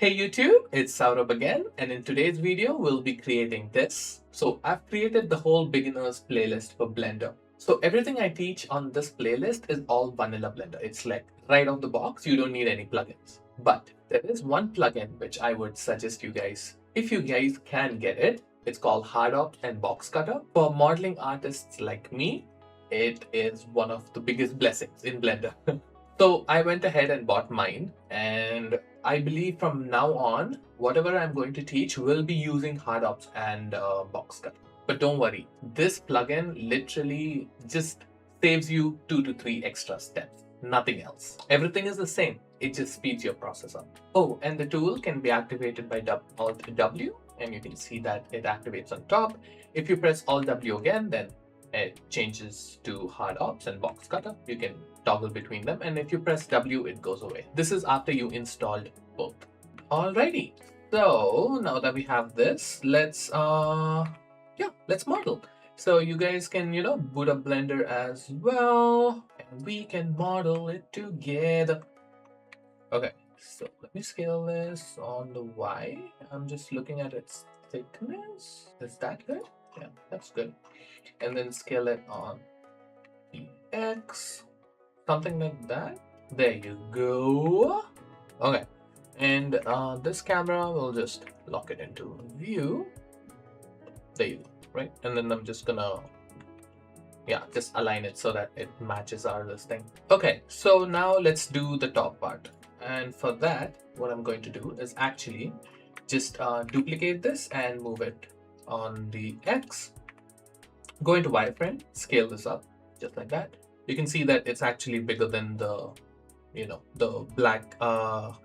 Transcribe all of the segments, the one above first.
Hey YouTube, it's Saurabh again, and in today's video we'll be creating this. So I've created the whole beginners playlist for Blender. So everything I teach on this playlist is all vanilla Blender. It's like right off the box, you don't need any plugins. But there is one plugin which I would suggest you guys, if you guys can get it. It's called Hardops and Box Cutter. For modeling artists like me, it is one of the biggest blessings in Blender. So I went ahead and bought mine, and I believe from now on, whatever I'm going to teach will be using Hardops and Box Cutter. But don't worry, this plugin literally just saves you 2 to 3 extra steps. Nothing else. Everything is the same. It just speeds your process up. Oh, and the tool can be activated by Alt W, and you can see that it activates on top. If you press Alt W again, then it changes to Hardops and Box Cutter. You can toggle between them, and if you press W, it goes away. This is after you installed both. Alrighty, so now that we have this, let's model. So you guys can boot up Blender as well, and we can model it together. Okay, so let me scale this on the Y. I'm just looking at its thickness. Is that good? Yeah, that's good. And then scale it on the X, something like that. There you go. Okay, and this camera will just lock it into view. There you go, right? And then I'm just gonna just align it so that it matches our this thing. Okay, so now let's do the top part. And for that, what I'm going to do is actually just duplicate this and move it on the X. Go into wireframe, scale this up just like that. You can see that it's actually bigger than the the black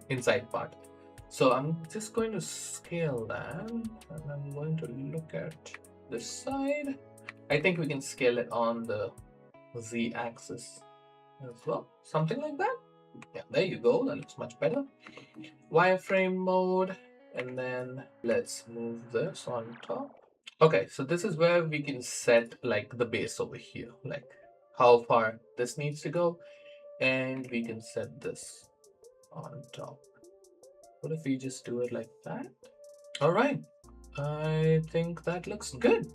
inside part. So I'm just going to scale that, and I'm going to look at this side. I think we can scale it on the Z axis as well, something like that. Yeah, there you go. That looks much better. Wireframe mode, and then let's move this on top. Okay, so this is where we can set like the base over here, like how far this needs to go, and we can set this on top. What if we just do it like that? All right, I think that looks good.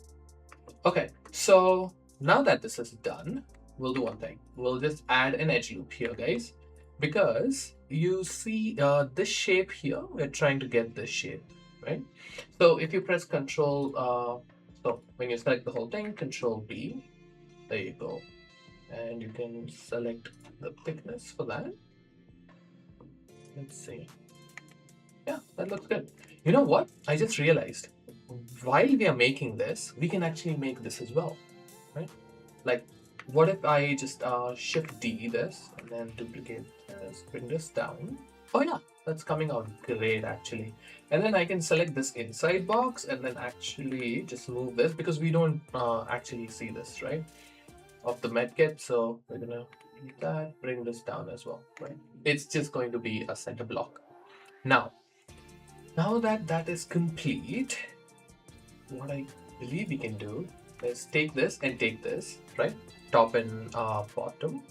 Okay, so now that this is done, we'll do one thing. We'll just add an edge loop here, guys, because you see this shape here, we're trying to get this shape, right? So if you press Control, so when you select the whole thing, Control B, there you go, and you can select the thickness for that. Let's see. Yeah, that looks good. You know what? I just realized while we are making this, we can actually make this as well, right? Like, what if I just Shift D this and then duplicate this, bring this down? Oh yeah, that's coming out great actually. And then I can select this inside box and then actually just move this because we don't actually see this, right? Of the medkit. So we're gonna do that, bring this down as well, right? It's just going to be a center block. Now that that is complete, what I believe we can do is take this and take this, right? Top and bottom.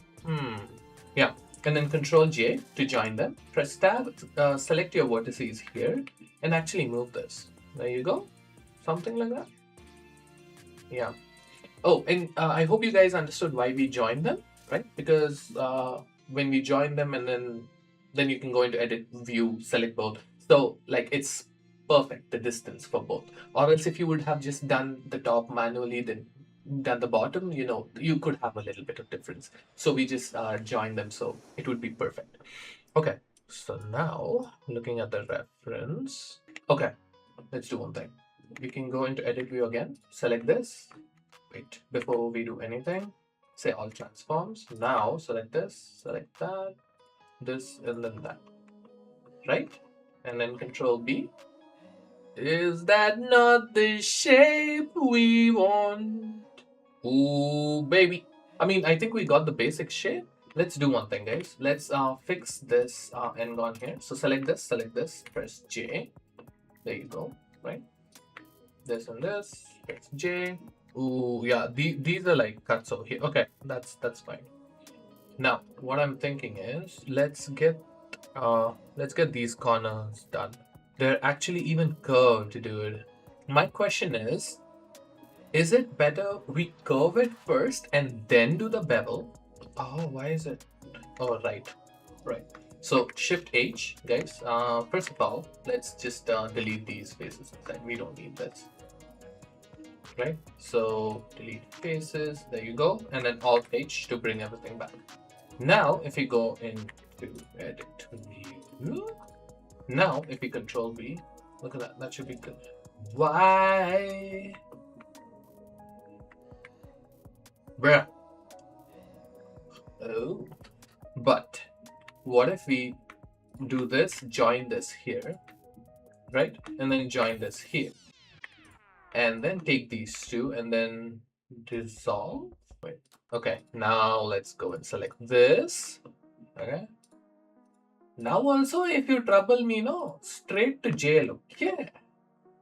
Yeah, and then Control J to join them. Press Tab, select your vertices here, and actually move this. There you go, something like that. Yeah. Oh, and I hope you guys understood why we joined them, right? Because when we join them, and then you can go into Edit, View, select both. So like it's perfect, the distance for both. Or else if you would have just done the top manually, then done the bottom, you could have a little bit of difference. So we just join them, so it would be perfect. Okay, so now looking at the reference. Okay, let's do one thing. We can go into Edit View again, select this. Wait, before we do anything, say all transforms. Now select this, select that, this, and then that, right? And then Control B. Is that not the shape we want? Ooh, baby. I mean, I think we got the basic shape. Let's do one thing, guys. Let's fix this n-gon here. So select this, press J. There you go, right? This and this, press J. Ooh, yeah, these are like cuts over here. Okay, that's fine. Now, what I'm thinking is, let's get Let's get these corners done. They're actually even curved, dude. My question is it better we curve it first and then do the bevel? Oh, why is it? Oh, right. Right. So Shift H, guys. First of all, let's just delete these faces inside. We don't need this. Right? So delete faces. There you go. And then Alt H to bring everything back. Now, if we go into Edit View, now if we Control V, look at that. That should be good. Why? Bruh. Oh. But what if we do this, join this here, right? And then join this here. And then take these two and then dissolve. Wait. Okay, now let's go and select this. Okay. Now also, if you trouble me, no, straight to jail. Okay.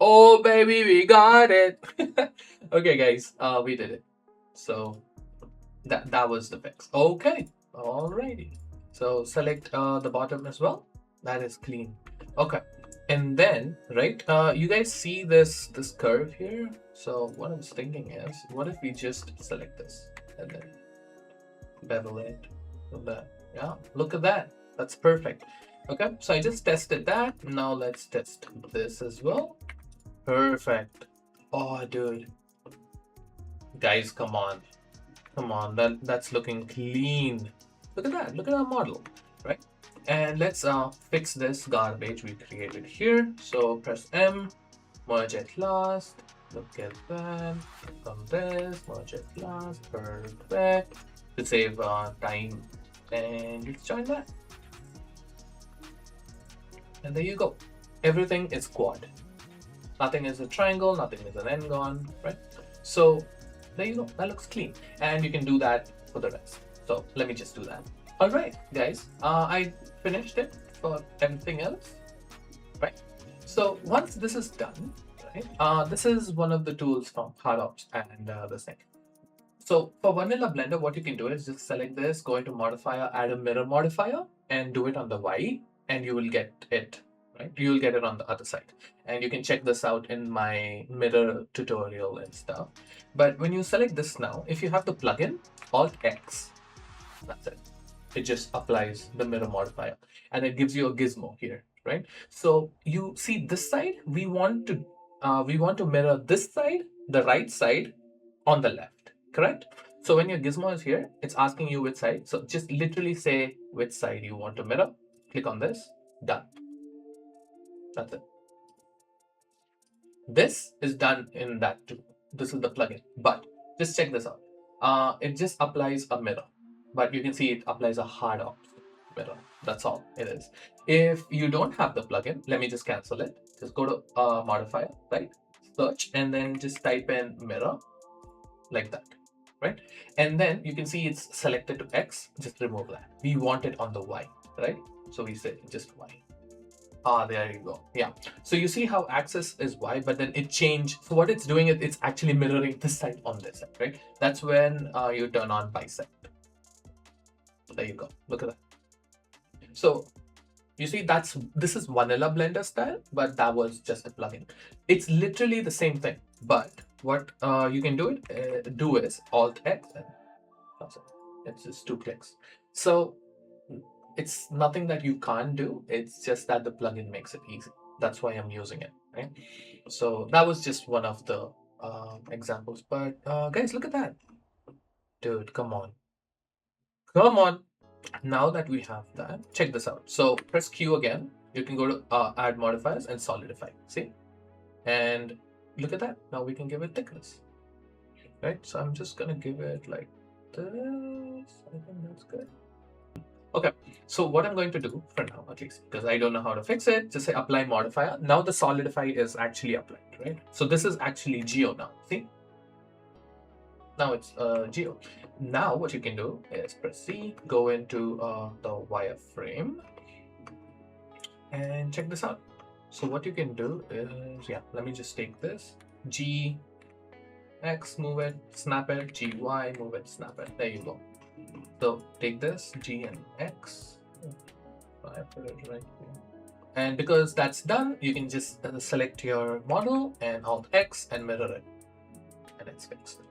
Oh baby, we got it. Okay, guys, we did it. So that was the fix. Okay, alrighty. So select the bottom as well. That is clean. Okay, and then right, you guys see this curve here. So what I was thinking is, what if we just select this and then bevel it with that? Yeah, look at that. That's perfect. Okay, so I just tested that. Now let's test this as well. Perfect. Oh, dude. Guys, come on. Come on, that's looking clean. Look at that. Look at our model, right? And let's fix this garbage we created here. So press M, merge at last. Look at that. From this, merge at last. Perfect. To save time, and let's join that. And there you go. Everything is quad. Nothing is a triangle. Nothing is an n-gon, right? So there you go. That looks clean, and you can do that for the rest. So let me just do that. All right, guys. I finished it for everything else, right? So once this is done, right? This is one of the tools from Hardops and this thing. So for Vanilla Blender, what you can do is just select this, go into modifier, add a mirror modifier, and do it on the Y, and you will get it, right? You will get it on the other side. And you can check this out in my mirror tutorial and stuff. But when you select this now, if you have the plugin, Alt X, that's it. It just applies the mirror modifier and it gives you a gizmo here, right? So you see this side, we want to mirror this side, the right side on the left, correct? So when your gizmo is here, it's asking you which side. So just literally say which side you want to mirror. Click on this, done. That's it. This is done in that too. This is the plugin, but just check this out. It just applies a mirror, but you can see it applies a Hardops mirror. That's all it is. If you don't have the plugin, let me just cancel it. Just go to modifier, right? Search, and then just type in mirror like that, right? And then you can see it's selected to X. Just remove that. We want it on the Y, right? So we say just Y. There you go. Yeah. So you see how axis is Y, but then it changed. So what it's doing is it's actually mirroring this side on this side, right? That's when you turn on bisect. There you go. Look at that. So you see this is Vanilla Blender style, but that was just a plugin. It's literally the same thing, but what you can do is Alt X, and that's it. It's just 2 clicks. So it's nothing that you can't do. It's just that the plugin makes it easy. That's why I'm using it, right? So that was just one of the examples. But guys, look at that. Dude, come on. Come on. Now that we have that, check this out. So press Q again. You can go to add modifiers and solidify. See? And look at that. Now we can give it thickness. Right? So I'm just going to give it like this. I think that's good. Okay, so what I'm going to do for now, at least, because I don't know how to fix it, just say apply modifier. Now the solidify is actually applied, right? So this is actually geo now, see? Now it's geo. Now what you can do is press C, go into the wireframe, and check this out. So what you can do is, yeah, let me just take this, G, X, move it, snap it, G, Y, move it, snap it. There you go. So take this G and X, I put it right here. And because that's done, you can just select your model and Alt X and mirror it, and it's fixed.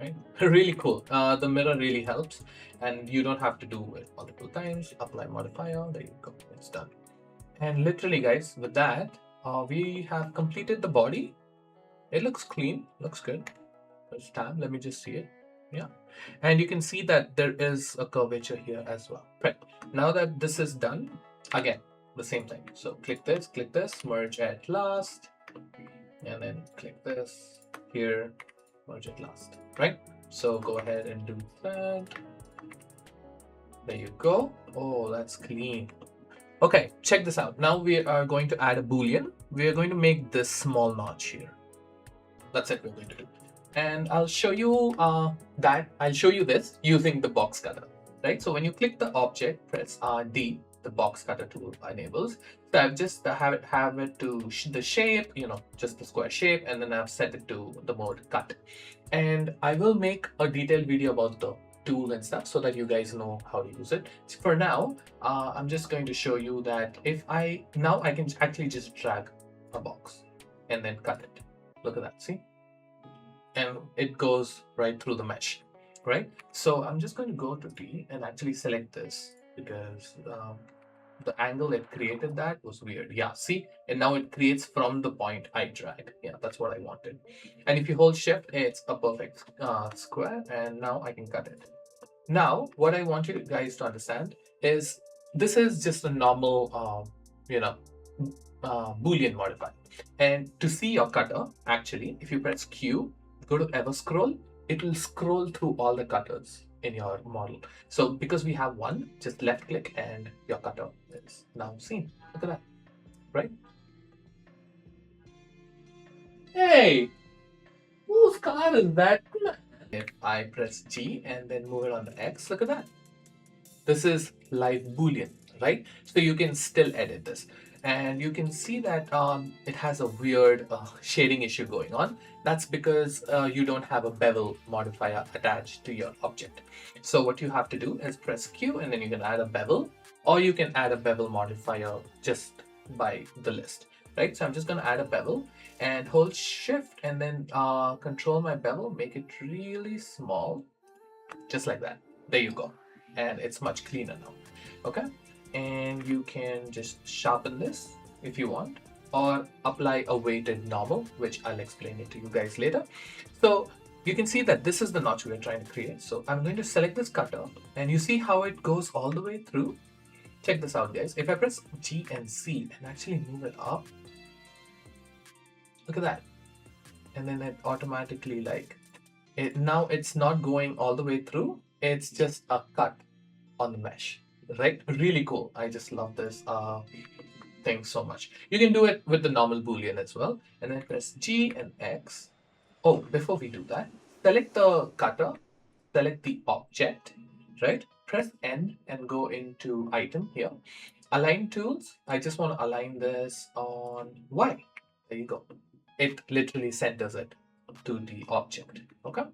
Right? Really cool. The mirror really helps, and you don't have to do it multiple times. Apply modifier. There you go. It's done. And literally, guys, with that, we have completed the body. It looks clean. Looks good. Let's tab. Let me just see it. Yeah. And you can see that there is a curvature here as well. Right. Now that this is done, again, the same thing. So click this, merge at last, and then click this here, merge at last. Right. So go ahead and do that. There you go. Oh, that's clean. Okay, check this out. Now we are going to add a boolean. We are going to make this small notch here. That's it we're going to do. And I'll show you I'll show you this using the box cutter, right? So when you click the object, press D, the box cutter tool enables. So I've just have it to the shape, just the square shape, and then I've set it to the mode cut. And I will make a detailed video about the tool and stuff so that you guys know how to use it. So for now, I'm just going to show you that I can actually just drag a box and then cut it. Look at that, see? And it goes right through the mesh, right? So I'm just going to go to D and actually select this because the angle it created that was weird. Yeah, see? And now it creates from the point I drag. Yeah, that's what I wanted. And if you hold shift, it's a perfect square, and now I can cut it. Now, what I want you guys to understand is this is just a normal, Boolean modifier. And to see your cutter, actually, if you press Q, go to ever scroll, it will scroll through all the cutters in your model. So because we have one, just left click and your cutter is now seen. Look at that, right? Hey, whose car is that? If I press G and then move it on the X, look at that. This is live Boolean, right? So you can still edit this. And you can see that it has a weird shading issue going on. That's because you don't have a bevel modifier attached to your object. So what you have to do is press Q and then you can add a bevel, or you can add a bevel modifier just by the list, right? So I'm just going to add a bevel and hold shift and then control my bevel, make it really small, just like that. There you go. And it's much cleaner now. Okay. And you can just sharpen this if you want, or apply a weighted normal, which I'll explain it to you guys later. So you can see that this is the notch we're trying to create. So I'm going to select this cutter and you see how it goes all the way through. Check this out, guys. If I press G and C and actually move it up, look at that. And then it automatically now it's not going all the way through. It's just a cut on the mesh. Right? Really cool. I just love this thing so much. You can do it with the normal Boolean as well. And then press G and X. Oh, before we do that, select the cutter, select the object, right? Press N and go into item here. Align tools. I just want to align this on Y. There you go. It literally centers it to the object. Okay,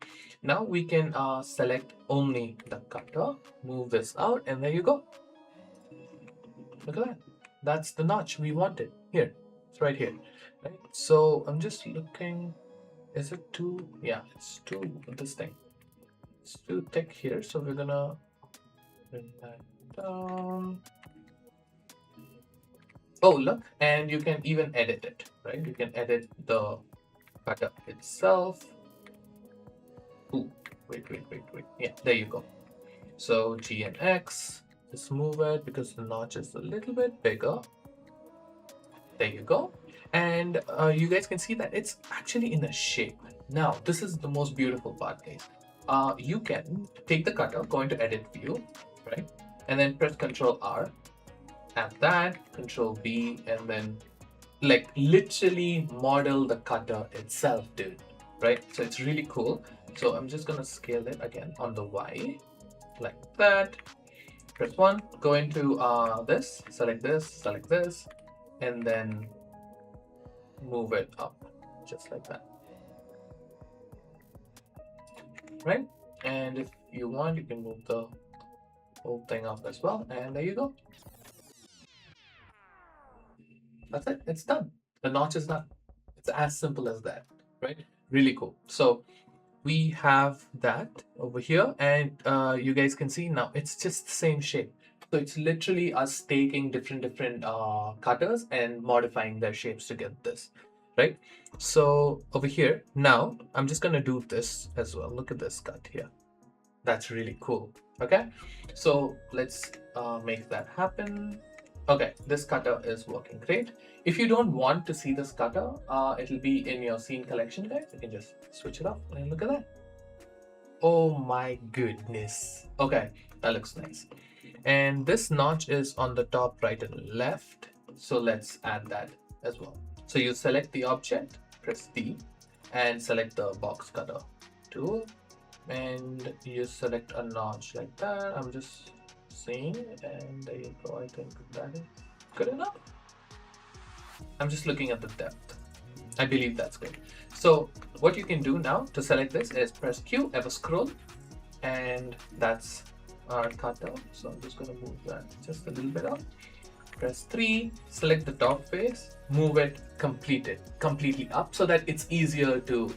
now we can select only the cutter, move this out, and there you go. Look at that. That's the notch we wanted. Here, it's right here. Right? So I'm just looking. Is it too? Yeah, it's too. This thing. It's too thick here, so we're gonna bring that down. Oh, look, and you can even edit it, right? You can edit the cutter itself. Ooh, wait. Yeah, there you go. So G and X, just move it because the notch is a little bit bigger. There you go. And you guys can see that it's actually in a shape. Now, this is the most beautiful part, guys. You can take the cutter, go into edit view, right? And then press Control R, add that, Control V, and then literally model the cutter itself, dude, right? So it's really cool. So I'm just gonna scale it again on the Y, like that. Press 1, go into this, select this, and then move it up, just like that, right? And if you want, you can move the whole thing up as well, and there you go. That's it. It's done. The notch is done. It's as simple as that, right? Really cool. So we have that over here, and you guys can see now it's just the same shape. So it's literally us taking different cutters and modifying their shapes to get this, right? So over here now I'm just gonna do this as well. Look at this cut here. That's really cool. Okay, so let's make that happen. Okay, this cutter is working great. If you don't want to see this cutter, it'll be in your scene collection, guys. You can just switch it off and look at that. Oh my goodness. Okay, that looks nice. And this notch is on the top right and left. So let's add that as well. So you select the object, press D, and select the box cutter tool. And you select a notch like that. I'm just seeing, and there you go. I think that is good enough. I'm just looking at the depth. I believe that's good. So what you can do now to select this is press Q, ever scroll, and that's our cutter. So I'm just going to move that just a little bit up. Press 3, select the top face, move it completely up so that it's easier to,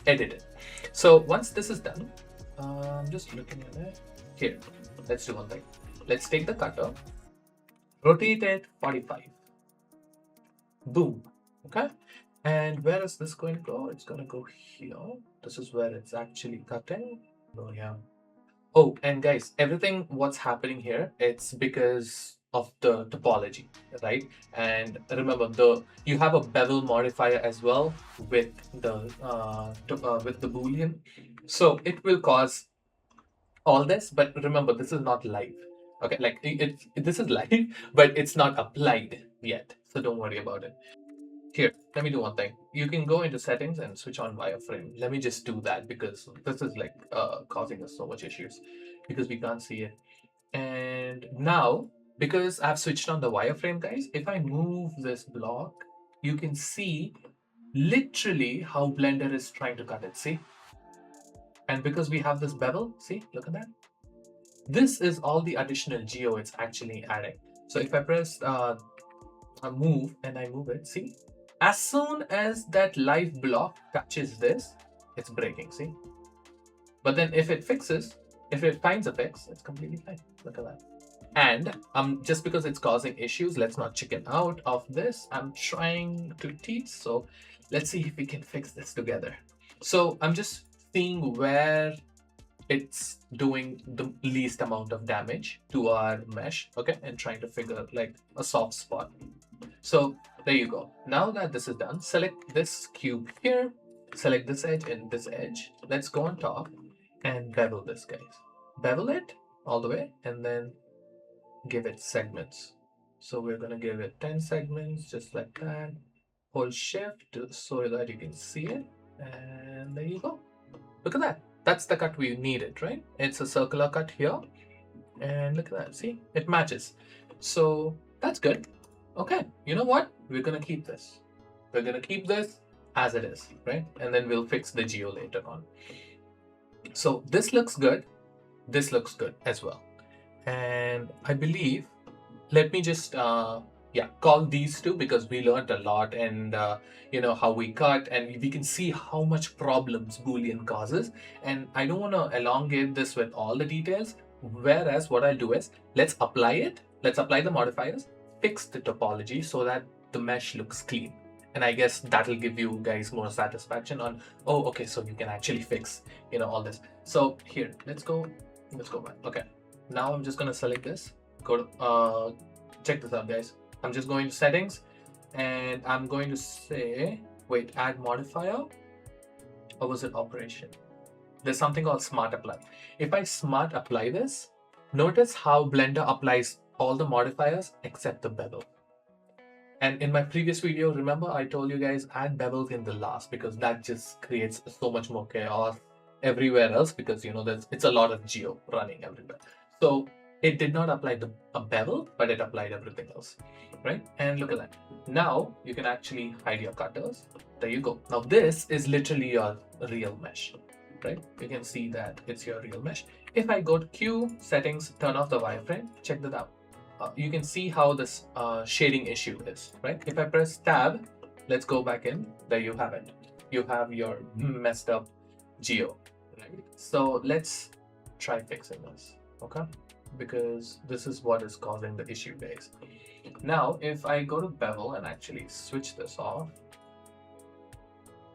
edit it. So once this is done, I'm just looking at it. Here, let's do one thing. Let's take the cutter, rotate it 45. Boom. Okay. And where is this going to go? It's going to go here. This is where it's actually cutting. Oh, yeah. Oh, and guys, everything what's happening here, it's because of the topology, right? And remember, you have a bevel modifier as well with the boolean, so it will cause all this. But remember, this is not live. Okay, like this is live, but it's not applied yet, so don't worry about it. Here, let me do one thing. You can go into settings and switch on wireframe. Let me just do that because this is like causing us so much issues because we can't see it. And now, because I've switched on the wireframe, guys, if I move this block, you can see literally how Blender is trying to cut it. See? And because we have this bevel, see, look at that. This is all the additional geo it's actually adding. So if I press move and I move it, see? As soon as that live block touches this, it's breaking, see? But then if it finds a fix, it's completely fine. Look at that. And just because it's causing issues, let's not chicken out of this. I'm trying to teach, so let's see if we can fix this together. So I'm just seeing where it's doing the least amount of damage to our mesh, okay? And trying to figure like a soft spot. So there you go. Now that this is done, select this cube here, select this edge and this edge. Let's go on top and bevel this, guys. Bevel it all the way and then give it segments. So we're going to give it 10 segments just like that. Hold shift so that you can see it. And there you go. Look at that. That's the cut we needed, right? It's a circular cut here. And look at that. See, it matches. So that's good. Okay, you know what? We're going to keep this. We're going to keep this as it is, right? And then we'll fix the geo later on. So this looks good. This looks good as well. And I believe, let me just call these two because we learned a lot and how we cut and we can see how much problems Boolean causes. And I don't want to elongate this with all the details. Whereas what I'll do is let's apply it. Let's apply the modifiers, fix the topology so that the mesh looks clean. And I guess that'll give you guys more satisfaction on, oh, okay, so you can actually fix, all this. So here, let's go back. Okay. Now I'm just going to select this. Go to, check this out, guys. I'm just going to settings and I'm going to say, wait, add modifier, or was it operation? There's something called smart apply. If I smart apply this, notice how Blender applies all the modifiers except the bevel. And in my previous video, remember I told you guys add bevels in the last because that just creates so much more chaos everywhere else because it's a lot of geo running everywhere. So it did not apply a bevel, but it applied everything else, right? And look at that. Now you can actually hide your cutters. There you go. Now this is literally your real mesh, right? You can see that it's your real mesh. If I go to Q, settings, turn off the wireframe, check that out. you can see how this shading issue is, right? If I press tab, let's go back in. There you have it. You have your messed up geo, right? So let's try fixing this, okay? Because this is what is causing the issue, guys. Now, if I go to bevel and actually switch this off,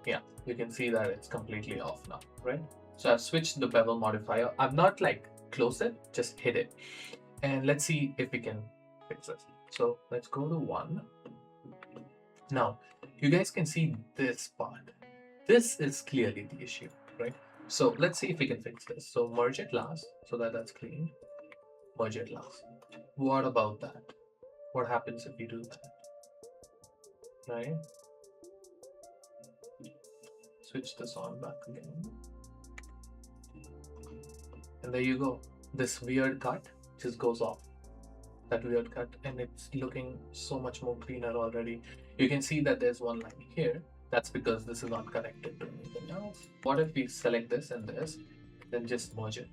yeah, you can see that it's completely off now, right? So I've switched the bevel modifier. I've not like closed it, just hit it. And let's see if we can fix this. So let's go to 1. Now, you guys can see this part. This is clearly the issue, right? So let's see if we can fix this. So merge it last so that that's clean. Merge it last. What about that? What happens if you do that? Right? Switch this on back again. And there you go. This weird cut just goes off. That weird cut, and it's looking so much more cleaner already. You can see that there's one line here. That's because this is not connected to anything else. What if we select this and this, then just merge it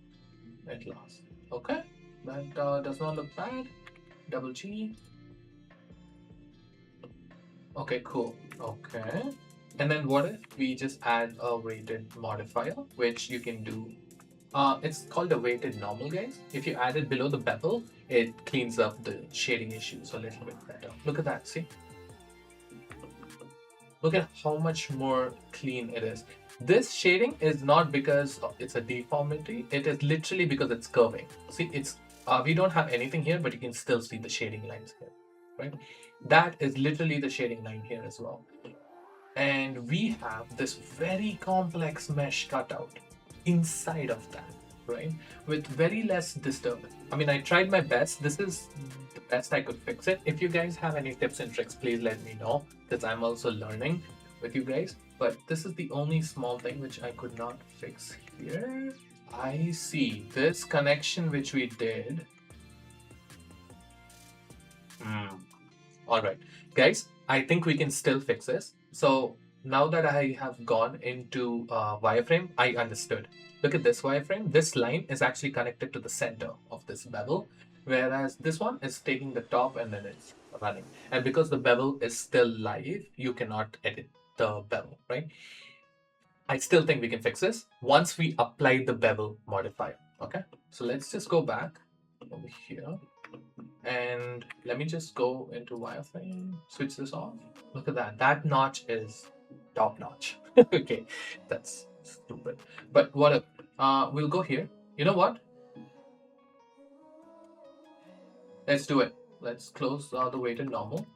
at last? Okay, that does not look bad. Double G. Okay, cool. Okay, and then what if we just add a weighted modifier, which you can do. It's called a weighted normal, guys. If you add it below the bevel, it cleans up the shading issues a little bit better. Look at that, see? Look at how much more clean it is. This shading is not because it's a deformity. It is literally because it's curving. See, it's we don't have anything here, but you can still see the shading lines here, right? That is literally the shading line here as well. And we have this very complex mesh cutout inside of that, right? With very less disturbance. I mean, I tried my best. This is the best I could fix it. If you guys have any tips and tricks, please let me know, because I'm also learning with you guys. But this is the only small thing which I could not fix here. I see this connection which we did. All right, guys, I think we can still fix this. So now that I have gone into wireframe, I understood. Look at this wireframe. This line is actually connected to the center of this bevel, whereas this one is taking the top and then it's running. And because the bevel is still live, you cannot edit the bevel, right? I still think we can fix this once we apply the bevel modifier, okay? So let's just go back over here. And let me just go into wireframe, switch this off. Look at that. That notch is top notch. Okay, that's stupid. But whatever. We'll go here. You know what? Let's do it. Let's close the weighted normal.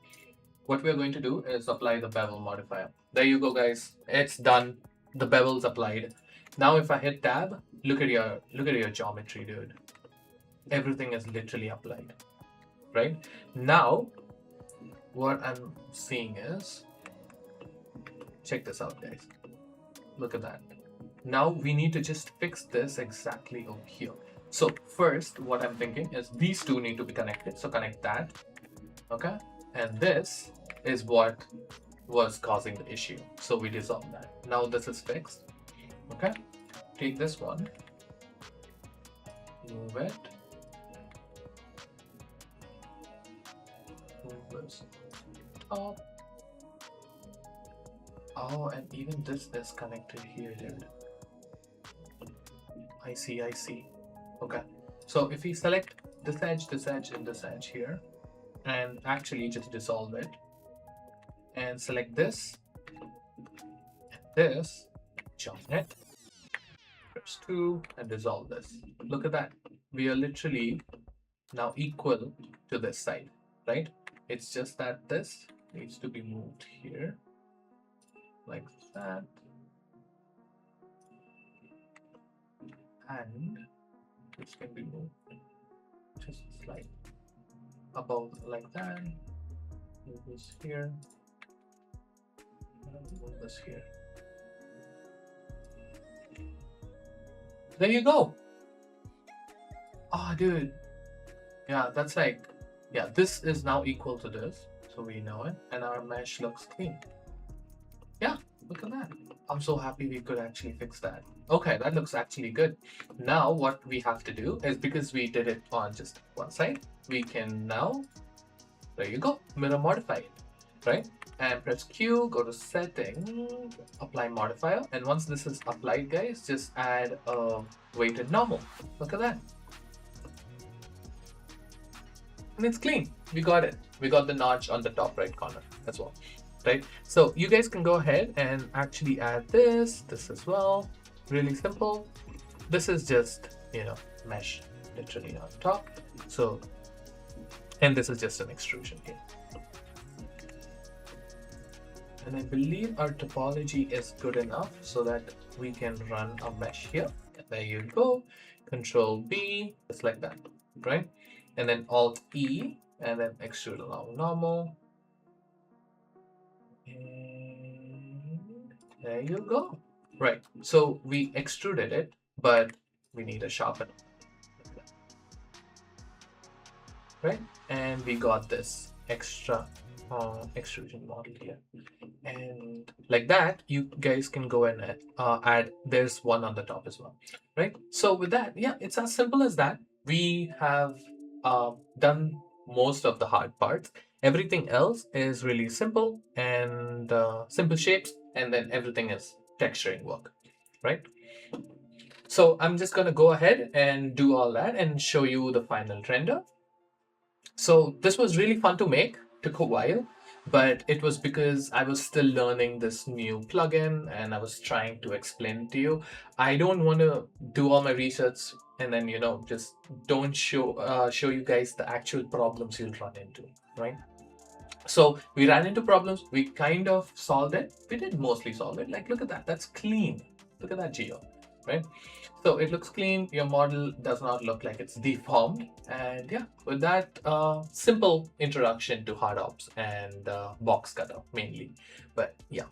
What we're going to do is apply the bevel modifier. There you go, guys. It's done. The bevel's applied. Now if I hit tab, look at your geometry, dude. Everything is literally applied. Right? Now, what I'm seeing is, check this out, guys. Look at that. Now we need to just fix this exactly over here. So first, what I'm thinking is these two need to be connected. So connect that, okay? And this is what was causing the issue. So we dissolve that. Now this is fixed, okay? Take this one, move it. Top. Oh, and even this is connected here, dude. I see. Okay. So if we select this edge, and this edge here, and actually just dissolve it, and select this, and this, join it, press 2, and dissolve this. Look at that. We are literally now equal to this side, right? It's just that this needs to be moved here, like that, and this can be moved just slightly above, like that. Move this here, and move this here. There you go. Oh, dude. Yeah, that's like, yeah, this is now equal to this, so we know it, and our mesh looks clean. Yeah, look at that. I'm so happy we could actually fix that. Okay, that looks actually good. Now what we have to do is, because we did it on just one side, we can now, there you go, mirror modify it, right? And press Q, go to setting, apply modifier. And once this is applied, guys, just add a weighted normal. Look at that. And it's clean. We got it. We got the notch on the top right corner as well, right? So you guys can go ahead and actually add this as well. Really simple. This is just, mesh literally on top. So, and this is just an extrusion here. And I believe our topology is good enough so that we can run a mesh here. And there you go. Control B, just like that, right? And then Alt E, and then extrude along normal. And there you go. Right. So we extruded it, but we need a sharpener. Right? And we got this extra extrusion model here. And like that, you guys can go and add, there's one on the top as well, right? So with that, yeah, it's as simple as that. We have done most of the hard parts. Everything else is really simple and simple shapes, and then everything is texturing work, right? So I'm just going to go ahead and do all that and show you the final render. So this was really fun to make, took a while, but it was because I was still learning this new plugin and I was trying to explain it to you. I don't want to do all my research and then, just don't show you guys the actual problems you'll run into, right? So we ran into problems, we kind of solved it. We did mostly solve it. Like, look at that, that's clean. Look at that geo, right? So it looks clean, your model does not look like it's deformed. And yeah, with that simple introduction to Hardops and box cutter mainly. But yeah,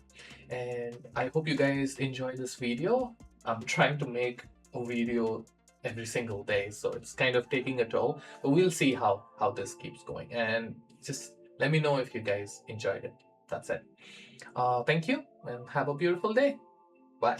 and I hope you guys enjoy this video. I'm trying to make a video every single day, so it's kind of taking a toll, but we'll see how this keeps going. And just let me know if you guys enjoyed it. That's it. Thank you and have a beautiful day. Bye.